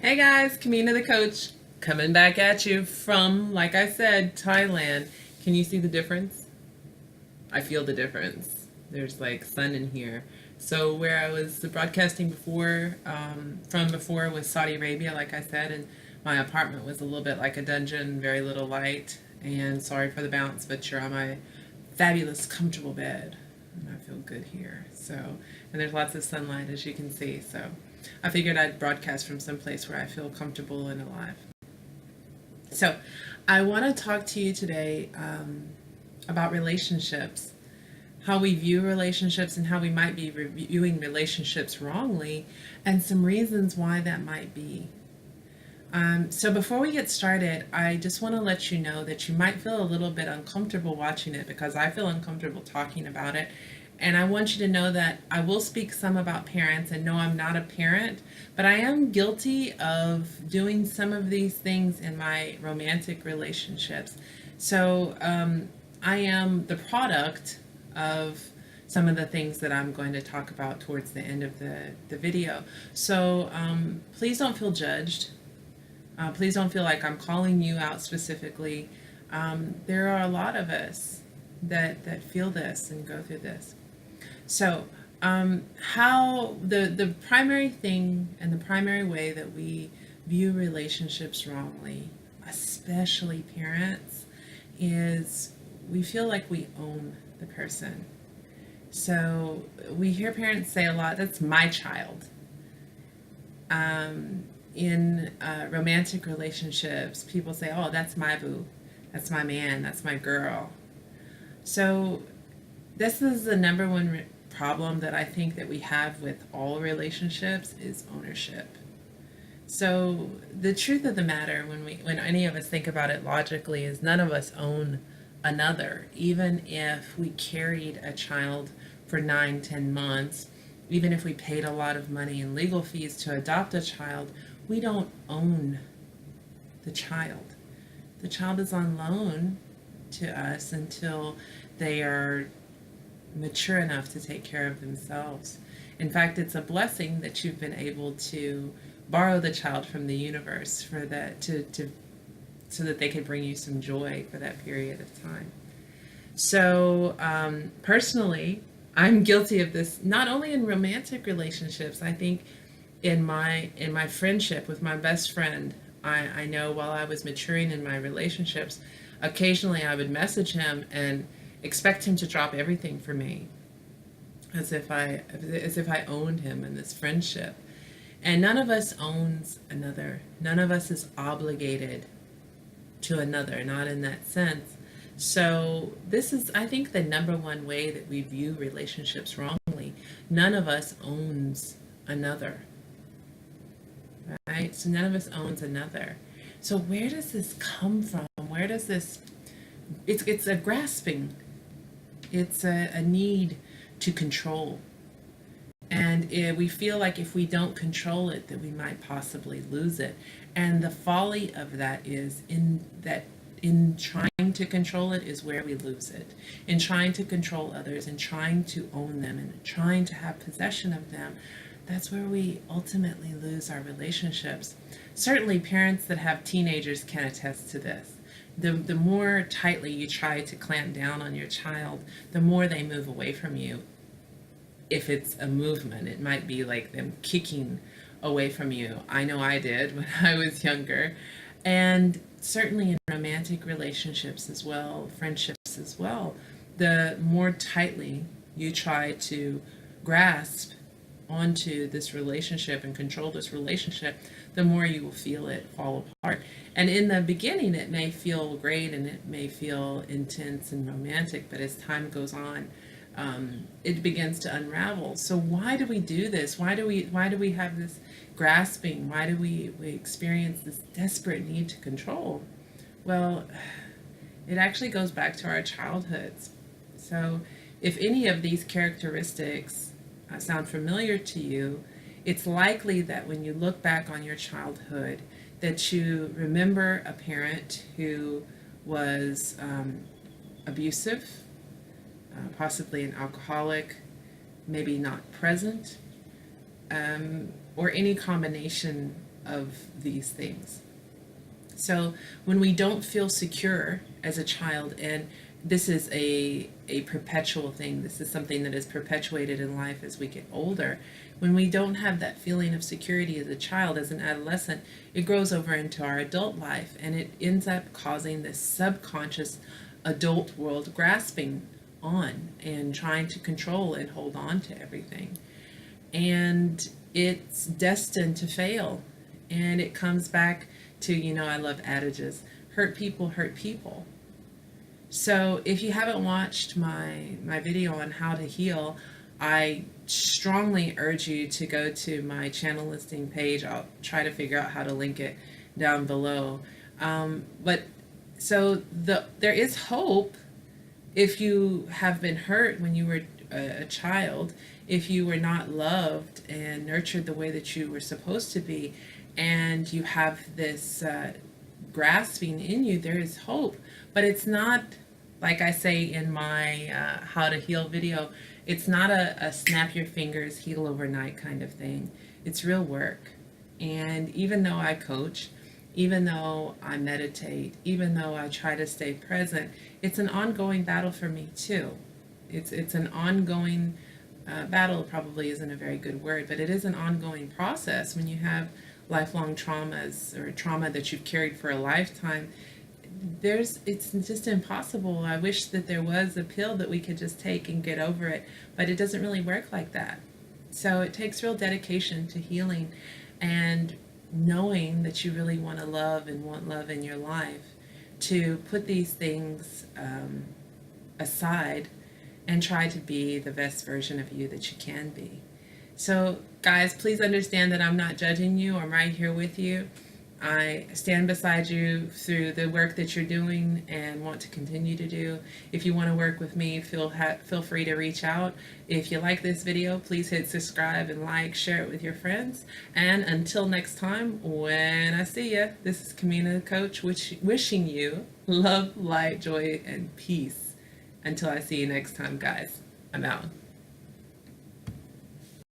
Hey guys, Kamina the Koach coming back at you from, like I said, Thailand. Can you see the difference? I feel the difference. There's like sun in here. So where I was broadcasting before, from before was Saudi Arabia, like I said, and my apartment was a little bit like a dungeon, very little light. And sorry for the bounce, but you're on my fabulous, comfortable bed, and I feel good here. So, and there's lots of sunlight as you can see. So, I figured I'd broadcast from someplace where I feel comfortable and alive. So, I want to talk to you today about relationships, how we view relationships, and how we might be viewing relationships wrongly, and some reasons why that might be. So before we get started, I just want to let you know that you might feel a little bit uncomfortable watching it because I feel uncomfortable talking about it. And I want you to know that I will speak some about parents, and no, I'm not a parent, but I am guilty of doing some of these things in my romantic relationships. So I am the product of some of the things that I'm going to talk about towards the end of the video. So please don't feel judged. Please don't feel like I'm calling you out specifically. There are a lot of us that feel this and go through this. So, how the primary thing and the primary way that we view relationships wrongly, especially parents, is we feel like we own the person. So we hear parents say a lot, "That's my child." In romantic relationships, people say, "Oh, that's my boo, that's my man, that's my girl." So this is the number one problem that I think that we have with all relationships is ownership. So the truth of the matter, when any of us think about it logically, is none of us own another. Even if we carried a child for 9, 10 months, even if we paid a lot of money in legal fees to adopt a child, we don't own the child. The child is on loan to us until they are mature enough to take care of themselves. In fact, it's a blessing that you've been able to borrow the child from the universe for that to so that they can bring you some joy for that period of time. So personally, I'm guilty of this not only in romantic relationships. I think in my friendship with my best friend, I know while I was maturing in my relationships, occasionally I would message him and expect him to drop everything for me, as if I owned him in this friendship. And none of us owns another. None of us is obligated to another, not in that sense. So this is, I think, the number one way that we view relationships wrongly. None of us owns another, right? So none of us owns another. So where does this come from? Where does this? It's a grasping. It's a need to control. And we feel like if we don't control it, that we might possibly lose it. And the folly of that is in trying to control it is where we lose it. In trying to control others and trying to own them and trying to have possession of them, that's where we ultimately lose our relationships. Certainly, parents that have teenagers can attest to this. The more tightly you try to clamp down on your child, the more they move away from you. If it's a movement, it might be like them kicking away from you. I know I did when I was younger. And certainly in romantic relationships as well, friendships as well, the more tightly you try to grasp onto this relationship and control this relationship, the more you will feel it fall apart. And in the beginning, it may feel great and it may feel intense and romantic, but as time goes on, it begins to unravel. So why do we do this? Why do we have this grasping? Why do we experience this desperate need to control? Well, it actually goes back to our childhoods. So if any of these characteristics sound familiar to you, it's likely that when you look back on your childhood, that you remember a parent who was abusive, possibly an alcoholic, maybe not present, or any combination of these things. So when we don't feel secure as a child, and this is a perpetual thing, this is something that is perpetuated in life as we get older. When we don't have that feeling of security as a child, as an adolescent, it grows over into our adult life, and it ends up causing this subconscious adult world grasping on and trying to control and hold on to everything. And it's destined to fail. And it comes back to, I love adages, hurt people hurt people. So if you haven't watched my video on how to heal, I strongly urge you to go to my channel listing page. I'll try to figure out how to link it down below. But so there is hope if you have been hurt when you were a child, if you were not loved and nurtured the way that you were supposed to be, and you have this grasping in you, there is hope. But it's not, like I say in my how to heal video, it's not a snap your fingers, heal overnight kind of thing. It's real work. And even though I coach, even though I meditate, even though I try to stay present, it's an ongoing battle for me too. It's an ongoing battle, probably isn't a very good word, but it is an ongoing process when you have lifelong traumas or trauma that you've carried for a lifetime. It's just impossible. I wish that there was a pill that we could just take and get over it, but it doesn't really work like that. So it takes real dedication to healing and knowing that you really want to love and want love in your life, to put these things aside and try to be the best version of you that you can be. So guys, please understand that I'm not judging you. I'm right here with you. I stand beside you through the work that you're doing and want to continue to do. If you want to work with me, feel free to reach out. If you like this video, please hit subscribe and like, share it with your friends. And until next time, when I see you, this is Kamina the Koach, wishing you love, light, joy, and peace. Until I see you next time, guys. I'm out.